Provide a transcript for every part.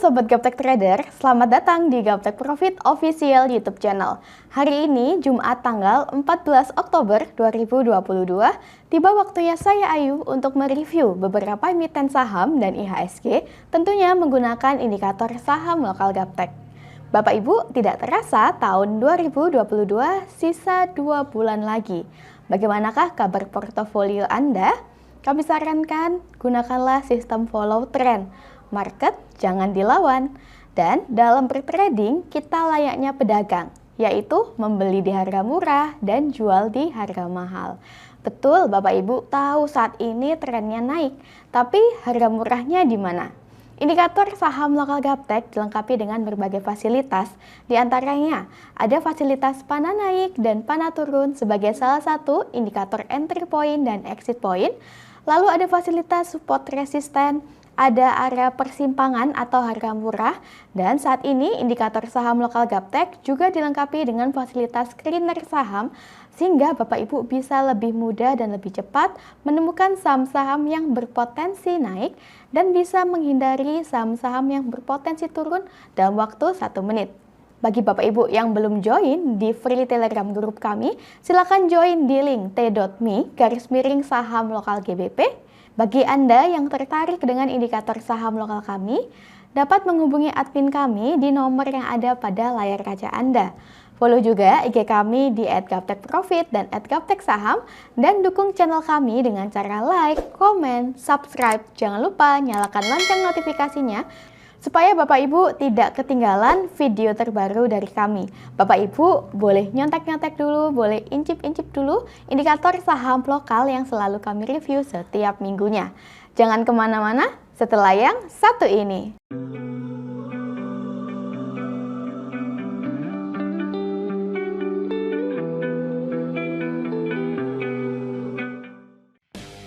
Sobat Gaptek Trader, selamat datang di Gaptek Profit Official YouTube channel. Hari ini Jumat tanggal 14 Oktober 2022, tiba waktunya saya Ayu untuk mereview beberapa emiten saham dan IHSG, tentunya menggunakan indikator saham lokal Gaptek. Bapak Ibu, tidak terasa tahun 2022 sisa 2 bulan lagi. Bagaimanakah kabar portofolio Anda? Kami sarankan gunakanlah sistem follow trend. Market jangan dilawan. Dan dalam bertrading kita layaknya pedagang, yaitu membeli di harga murah dan jual di harga mahal. Betul, Bapak Ibu tahu saat ini trennya naik, tapi harga murahnya di mana? Indikator saham lokal Gaptek dilengkapi dengan berbagai fasilitas, di antaranya ada fasilitas panah naik dan panah turun sebagai salah satu indikator entry point dan exit point, lalu ada fasilitas support resisten, ada area persimpangan atau harga murah, dan saat ini indikator saham lokal Gaptek juga dilengkapi dengan fasilitas screener saham sehingga Bapak Ibu bisa lebih mudah dan lebih cepat menemukan saham-saham yang berpotensi naik dan bisa menghindari saham-saham yang berpotensi turun dalam waktu 1 menit. Bagi Bapak Ibu yang belum join di free Telegram grup kami, silakan join di link t.me/saham lokal GBP. Bagi Anda yang tertarik dengan indikator saham lokal kami, dapat menghubungi admin kami di nomor yang ada pada layar kaca Anda. Follow juga IG kami di @gaptekprofit dan @gapteksaham, dan dukung channel kami dengan cara like, komen, subscribe. Jangan lupa nyalakan lonceng notifikasinya supaya Bapak Ibu tidak ketinggalan video terbaru dari kami. Bapak Ibu boleh nyontek-nyontek dulu, boleh incip-incip dulu indikator saham lokal yang selalu kami review setiap minggunya. Jangan kemana-mana setelah yang satu ini.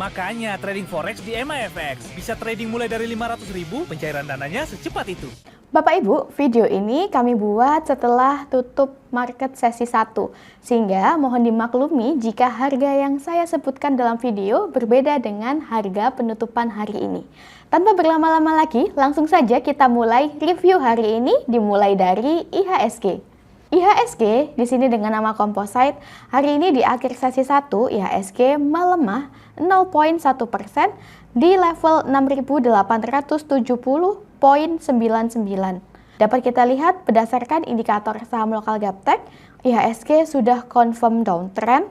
Makanya trading forex di MAFX bisa trading mulai dari 500.000, pencairan dananya secepat itu. Bapak Ibu, video ini kami buat setelah tutup market sesi 1, sehingga mohon dimaklumi jika harga yang saya sebutkan dalam video berbeda dengan harga penutupan hari ini. Tanpa berlama-lama lagi, langsung saja kita mulai review hari ini, dimulai dari IHSG. IHSG di sini dengan nama composite, hari ini di akhir sesi 1 IHSG melemah 0,1% di level 6.870,99. Dapat kita lihat berdasarkan indikator saham lokal Gaptek, IHSG sudah confirm downtrend.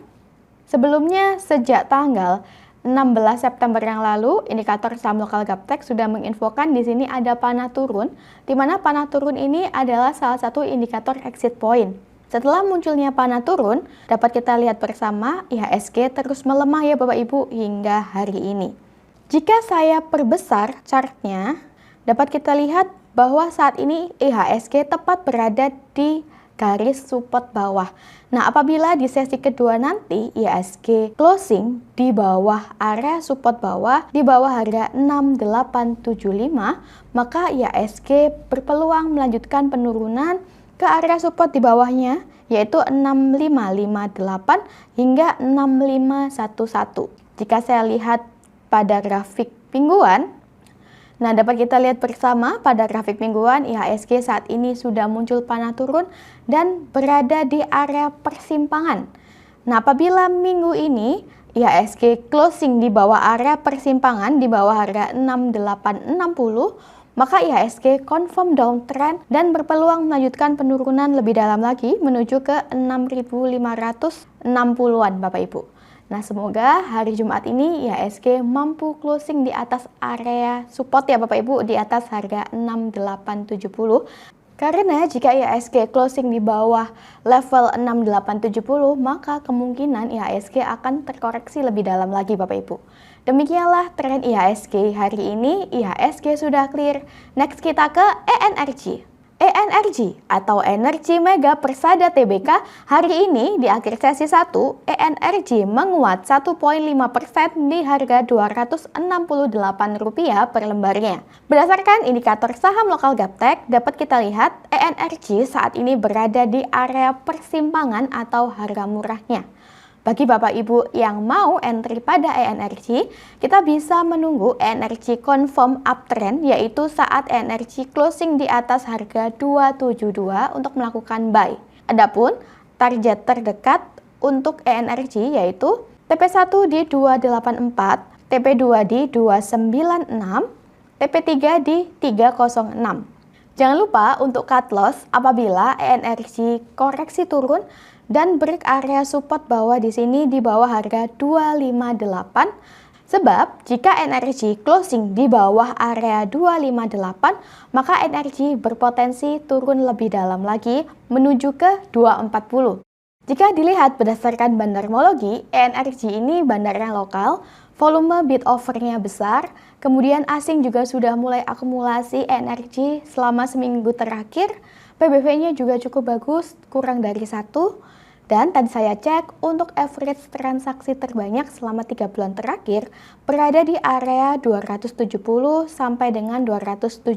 Sebelumnya sejak tanggal 16 September yang lalu, indikator saham lokal Gaptek sudah menginfokan di sini ada panah turun, di mana panah turun ini adalah salah satu indikator exit point. Setelah munculnya panah turun, dapat kita lihat bersama IHSG terus melemah ya Bapak Ibu hingga hari ini. Jika saya perbesar chartnya, dapat kita lihat bahwa saat ini IHSG tepat berada di garis support bawah. Nah, apabila di sesi kedua nanti IHSG closing di bawah area support bawah, di bawah harga 6875, maka IHSG berpeluang melanjutkan penurunan ke area support di bawahnya, yaitu 6558 hingga 6511. Jika saya lihat pada grafik mingguan, nah, dapat kita lihat bersama pada grafik mingguan IHSG saat ini sudah muncul panah turun dan berada di area persimpangan. Nah, apabila minggu ini IHSG closing di bawah area persimpangan di bawah harga 6860, maka IHSG confirm downtrend dan berpeluang melanjutkan penurunan lebih dalam lagi menuju ke 6.560-an Bapak Ibu. Nah, semoga hari Jumat ini IHSG mampu closing di atas area support ya Bapak Ibu, di atas harga 6870. Karena jika IHSG closing di bawah level 6870, maka kemungkinan IHSG akan terkoreksi lebih dalam lagi Bapak Ibu. Demikianlah tren IHSG hari ini. IHSG sudah clear. Next kita ke ENRG. ENRG atau Energi Mega Persada Tbk hari ini di akhir sesi 1, ENRG menguat 1,5% di harga Rp268 per lembarnya. Berdasarkan indikator saham lokal Gaptek, dapat kita lihat ENRG saat ini berada di area persimpangan atau harga murahnya. Bagi Bapak Ibu yang mau entry pada ENRG, kita bisa menunggu ENRG confirm uptrend, yaitu saat ENRG closing di atas harga 272 untuk melakukan buy. Adapun target terdekat untuk ENRG yaitu TP1 di 284, TP2 di 296, TP3 di 306. Jangan lupa untuk cut loss apabila ENRG koreksi turun dan break area support bawah di sini di bawah harga 258. Sebab jika ENRG closing di bawah area 258, maka ENRG berpotensi turun lebih dalam lagi menuju ke 240. Jika dilihat berdasarkan bandarmologi, ENRG ini bandarnya lokal, volume bid offernya besar, kemudian asing juga sudah mulai akumulasi ENRG selama seminggu terakhir, PBV-nya juga cukup bagus, kurang dari 1, dan tadi saya cek untuk average transaksi terbanyak selama 3 bulan terakhir berada di area 270 sampai dengan 272.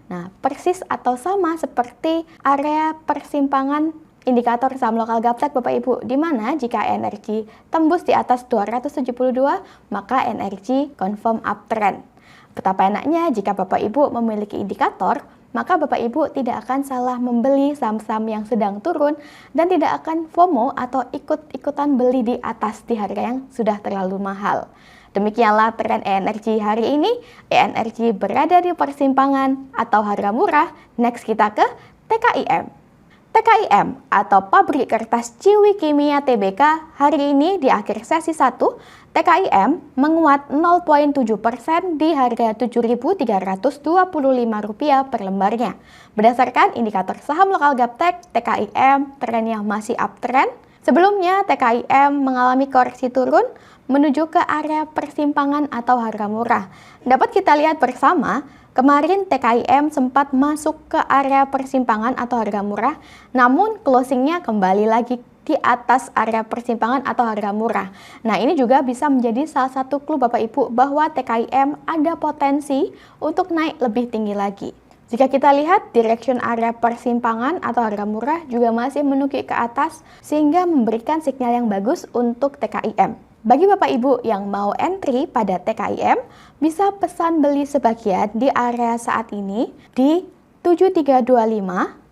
Nah, persis atau sama seperti area persimpangan indikator saham lokal Gaptek Bapak Ibu, di mana jika ENRG tembus di atas 272, maka ENRG confirm uptrend. Betapa enaknya jika Bapak Ibu memiliki indikator, maka Bapak Ibu tidak akan salah membeli saham-saham yang sedang turun dan tidak akan FOMO atau ikut-ikutan beli di atas di harga yang sudah terlalu mahal. Demikianlah tren ENRG hari ini. ENRG berada di persimpangan atau harga murah. Next kita ke TKIM. TKIM atau Pabrik Kertas Ciwi Kimia Tbk hari ini di akhir sesi 1, TKIM menguat 0,7% di harga Rp7.325 per lembarnya. Berdasarkan indikator saham lokal Gaptek, TKIM trennya masih uptrend. Sebelumnya TKIM mengalami koreksi turun menuju ke area persimpangan atau harga murah. Dapat kita lihat bersama, kemarin TKIM sempat masuk ke area persimpangan atau harga murah, namun closingnya kembali lagi di atas area persimpangan atau harga murah. Nah, ini juga bisa menjadi salah satu clue Bapak Ibu bahwa TKIM ada potensi untuk naik lebih tinggi lagi. Jika kita lihat direction area persimpangan atau harga murah juga masih menukik ke atas sehingga memberikan sinyal yang bagus untuk TKIM. Bagi Bapak Ibu yang mau entry pada TKIM, bisa pesan beli sebagian di area saat ini di 7325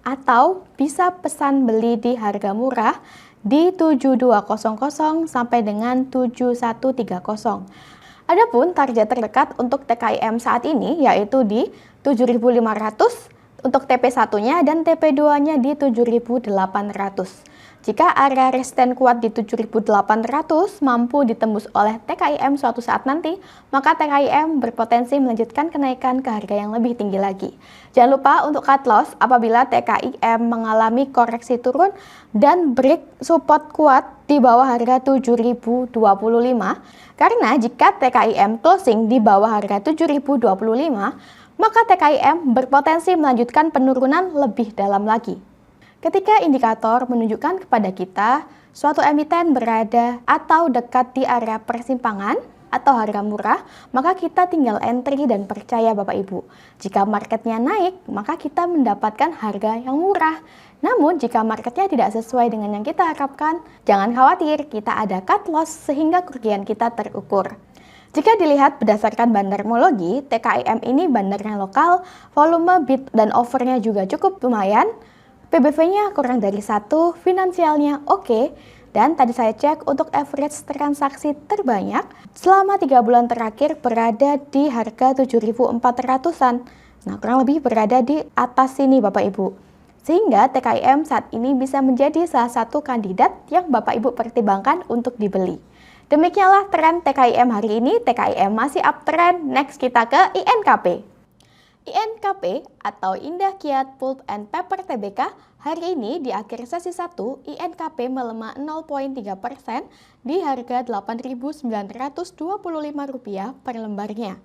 atau bisa pesan beli di harga murah di 7200 sampai dengan 7130. Adapun target terdekat untuk TKIM saat ini yaitu di 7.500 untuk TP1-nya dan TP2-nya di 7.800. Jika area resisten kuat di 7.800 mampu ditembus oleh TKIM suatu saat nanti, maka TKIM berpotensi melanjutkan kenaikan ke harga yang lebih tinggi lagi. Jangan lupa untuk cut loss apabila TKIM mengalami koreksi turun dan break support kuat di bawah harga 7.025. Karena jika TKIM closing di bawah harga 7.025, maka TKIM berpotensi melanjutkan penurunan lebih dalam lagi. Ketika indikator menunjukkan kepada kita suatu emiten berada atau dekat di area persimpangan atau harga murah, maka kita tinggal entry dan percaya Bapak Ibu. Jika marketnya naik, maka kita mendapatkan harga yang murah. Namun jika marketnya tidak sesuai dengan yang kita harapkan, jangan khawatir, kita ada cut loss sehingga kerugian kita terukur. Jika dilihat berdasarkan bandarmologi, TKIM ini bandarnya lokal, volume bid dan offernya juga cukup lumayan, PBV-nya kurang dari 1, finansialnya oke, dan tadi saya cek untuk average transaksi terbanyak selama 3 bulan terakhir berada di harga 7.400-an. Nah, kurang lebih berada di atas sini Bapak Ibu. Sehingga TKIM saat ini bisa menjadi salah satu kandidat yang Bapak Ibu pertimbangkan untuk dibeli. Demikianlah tren TKIM hari ini. TKIM masih uptrend. Next kita ke INKP. INKP atau Indah Kiat Pulp and Paper Tbk hari ini di akhir sesi 1 INKP melemah 0,3% di harga Rp8.925 per lembarnya.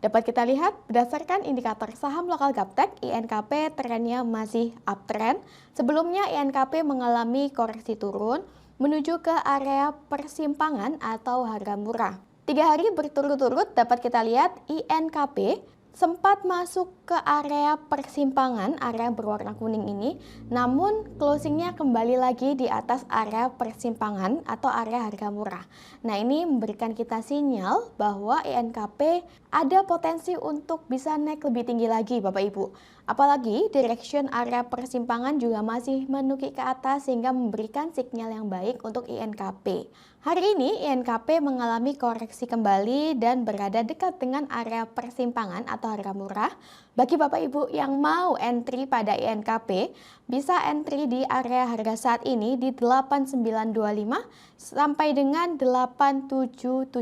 Dapat kita lihat berdasarkan indikator saham lokal Gaptek, INKP trennya masih uptrend. Sebelumnya INKP mengalami koreksi turun menuju ke area persimpangan atau harga murah. 3 hari berturut-turut dapat kita lihat INKP sempat masuk ke area persimpangan, area berwarna kuning ini, namun closingnya kembali lagi di atas area persimpangan atau area harga murah. Nah, ini memberikan kita sinyal bahwa INKP ada potensi untuk bisa naik lebih tinggi lagi, Bapak Ibu. Apalagi direction area persimpangan juga masih menukik ke atas sehingga memberikan sinyal yang baik untuk INKP. Hari ini INKP mengalami koreksi kembali dan berada dekat dengan area persimpangan atau harga murah. Bagi Bapak Ibu yang mau entry pada INKP, bisa entry di area harga saat ini di 8925 sampai dengan 8775.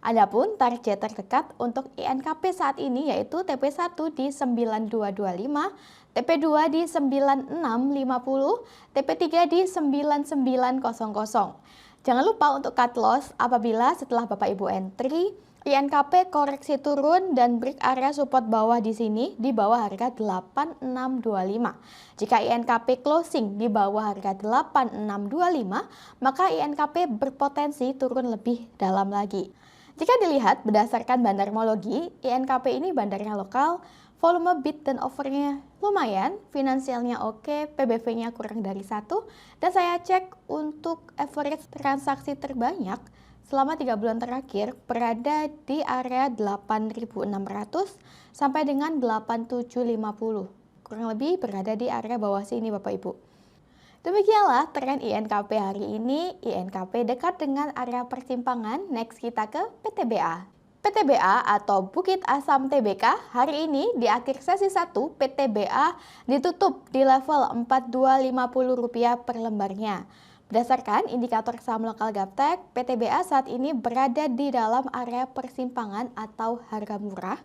Adapun target terdekat untuk INKP saat ini yaitu TP1 di 9225, TP2 di 9650, TP3 di 9900. Jangan lupa untuk cut loss apabila setelah Bapak Ibu entry, INKP koreksi turun dan break area support bawah di sini di bawah harga 8625. Jika INKP closing di bawah harga 8625, maka INKP berpotensi turun lebih dalam lagi. Jika dilihat berdasarkan bandarmologi, INKP ini bandarnya lokal, volume bid dan offernya lumayan, finansialnya oke, PBV-nya kurang dari 1, dan saya cek untuk average transaksi terbanyak selama 3 bulan terakhir berada di area 8.600 sampai dengan 8.750. Kurang lebih berada di area bawah sini Bapak Ibu. Demikianlah tren INKP hari ini. INKP dekat dengan area persimpangan. Next kita ke PTBA. PTBA atau Bukit Asam Tbk hari ini di akhir sesi 1 PTBA ditutup di level Rp4250 per lembarnya. Berdasarkan indikator saham lokal Gaptek, PTBA saat ini berada di dalam area persimpangan atau harga murah.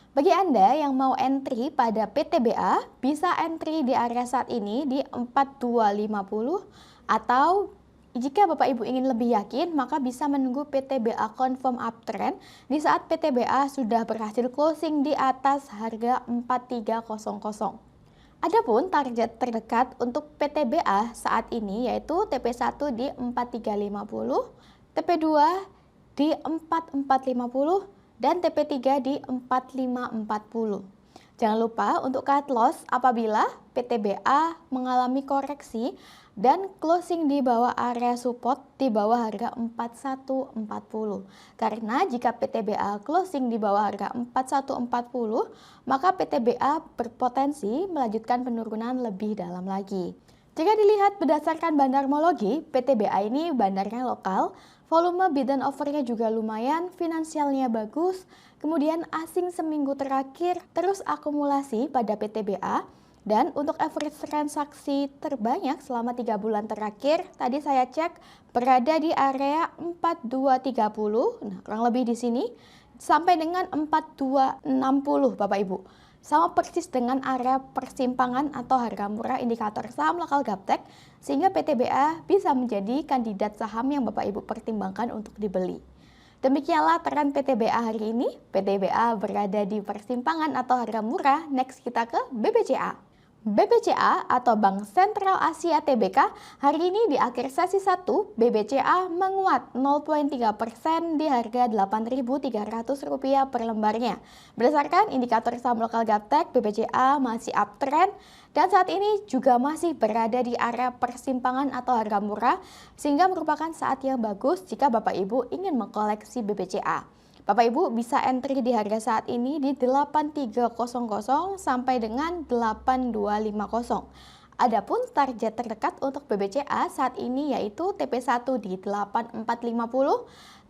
Bagi Anda yang mau entry pada PTBA, bisa entry di area saat ini di 4250 atau jika Bapak Ibu ingin lebih yakin, maka bisa menunggu PTBA confirm uptrend di saat PTBA sudah berhasil closing di atas harga 4300. Adapun target terdekat untuk PTBA saat ini yaitu TP1 di 4350, TP2 di 4450, dan TP3 di 4540. Jangan lupa untuk cut loss apabila PTBA mengalami koreksi dan closing di bawah area support di bawah harga 4140. Karena jika PTBA closing di bawah harga 4140, maka PTBA berpotensi melanjutkan penurunan lebih dalam lagi. Jika dilihat berdasarkan bandarmologi, PTBA ini bandarnya lokal, volume bid dan offernya juga lumayan, finansialnya bagus, kemudian asing seminggu terakhir terus akumulasi pada PTBA, dan untuk average transaksi terbanyak selama 3 bulan terakhir, tadi saya cek berada di area 4230, nah kurang lebih di sini, sampai dengan 4260 Bapak Ibu. Sama persis dengan area persimpangan atau harga murah indikator saham lokal Gaptek, sehingga PTBA bisa menjadi kandidat saham yang Bapak Ibu pertimbangkan untuk dibeli. Demikianlah tren PTBA hari ini. PTBA berada di persimpangan atau harga murah. Next kita ke BBCA. BBCA atau Bank Sentral Asia Tbk hari ini di akhir sesi 1 BBCA menguat 0,3% di harga Rp8.300 per lembarnya. Berdasarkan indikator saham lokal Gaptek, BBCA masih uptrend dan saat ini juga masih berada di area persimpangan atau harga murah sehingga merupakan saat yang bagus jika Bapak Ibu ingin mengkoleksi BBCA. Bapak Ibu bisa entry di harga saat ini di 8300 sampai dengan 8250. Adapun target terdekat untuk BBCA saat ini yaitu TP1 di 8450,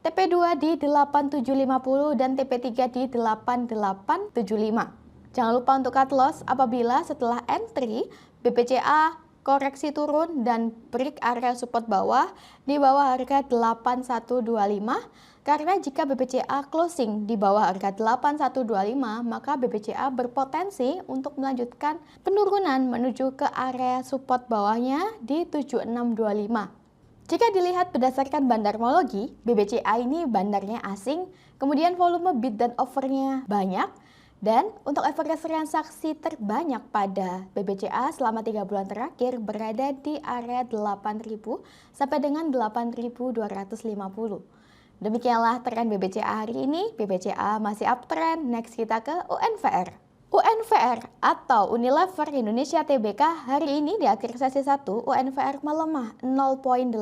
TP2 di 8750 dan TP3 di 8875. Jangan lupa untuk cut loss apabila setelah entry BBCA koreksi turun dan break area support bawah di bawah harga 8125. Karena jika BBCA closing di bawah harga 8125, maka BBCA berpotensi untuk melanjutkan penurunan menuju ke area support bawahnya di 7625. Jika dilihat berdasarkan bandarmologi, BBCA ini bandarnya asing, kemudian volume bid dan offernya banyak, dan untuk average transaksi terbanyak pada BBCA selama 3 bulan terakhir berada di area 8.000 sampai dengan 8.250. Demikianlah tren BBCA hari ini. BBCA masih uptrend. Next kita ke UNVR. UNVR atau Unilever Indonesia Tbk hari ini di akhir sesi 1 UNVR melemah 0,8%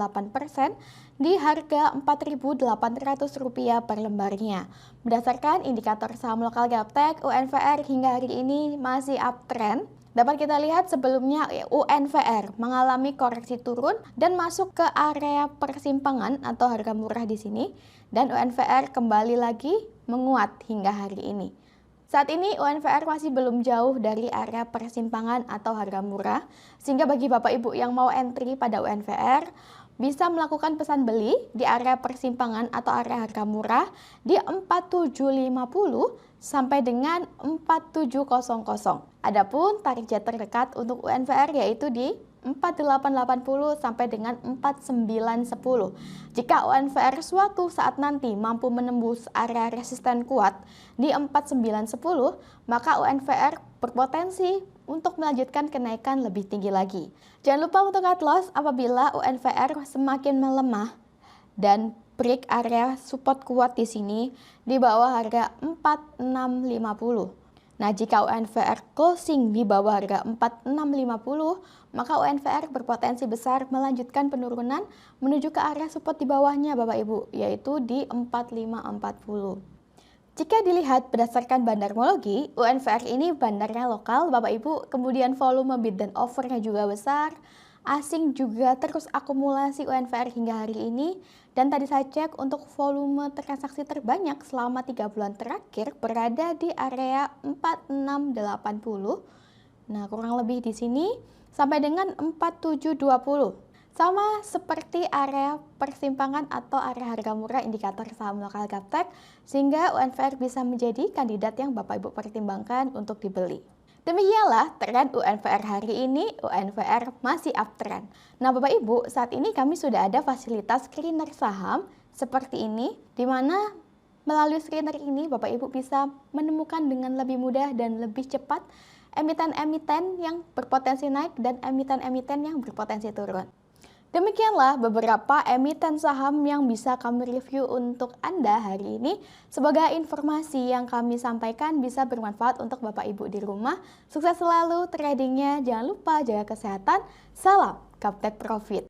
di harga Rp4.800 per lembarnya. Berdasarkan indikator saham lokal Gaptek, UNVR hingga hari ini masih uptrend. Dapat kita lihat sebelumnya UNVR mengalami koreksi turun dan masuk ke area persimpangan atau harga murah di sini, dan UNVR kembali lagi menguat hingga hari ini. Saat ini UNVR masih belum jauh dari area persimpangan atau harga murah, sehingga bagi Bapak Ibu yang mau entry pada UNVR bisa melakukan pesan beli di area persimpangan atau area harga murah di 4750 sampai dengan 4700. Adapun target terdekat untuk UNVR yaitu di 4880 sampai dengan 4910. Jika UNVR suatu saat nanti mampu menembus area resisten kuat di 4910, maka UNVR berpotensi untuk melanjutkan kenaikan lebih tinggi lagi. Jangan lupa untuk cut loss apabila UNVR semakin melemah dan break area support kuat di sini di bawah harga 4650. Nah, jika UNVR closing di bawah harga 4650, maka UNVR berpotensi besar melanjutkan penurunan menuju ke area support di bawahnya Bapak Ibu, yaitu di 4540. Jika dilihat berdasarkan bandarmologi, UNVR ini bandarnya lokal Bapak Ibu, kemudian volume bid dan offernya juga besar. Asing juga terus akumulasi UNVR hingga hari ini, dan tadi saya cek untuk volume transaksi terbanyak selama 3 bulan terakhir berada di area 4680. Nah, kurang lebih di sini sampai dengan 4720. Sama seperti area persimpangan atau area harga murah indikator saham lokal Gaptek, sehingga UNVR bisa menjadi kandidat yang Bapak Ibu pertimbangkan untuk dibeli. Demikianlah tren UNVR hari ini, UNVR masih uptrend. Nah Bapak Ibu, saat ini kami sudah ada fasilitas screener saham seperti ini, di mana melalui screener ini Bapak Ibu bisa menemukan dengan lebih mudah dan lebih cepat emiten-emiten yang berpotensi naik dan emiten-emiten yang berpotensi turun. Demikianlah beberapa emiten saham yang bisa kami review untuk Anda hari ini. Semoga informasi yang kami sampaikan bisa bermanfaat untuk Bapak Ibu di rumah. Sukses selalu tradingnya, jangan lupa jaga kesehatan. Salam Gaptek Profit.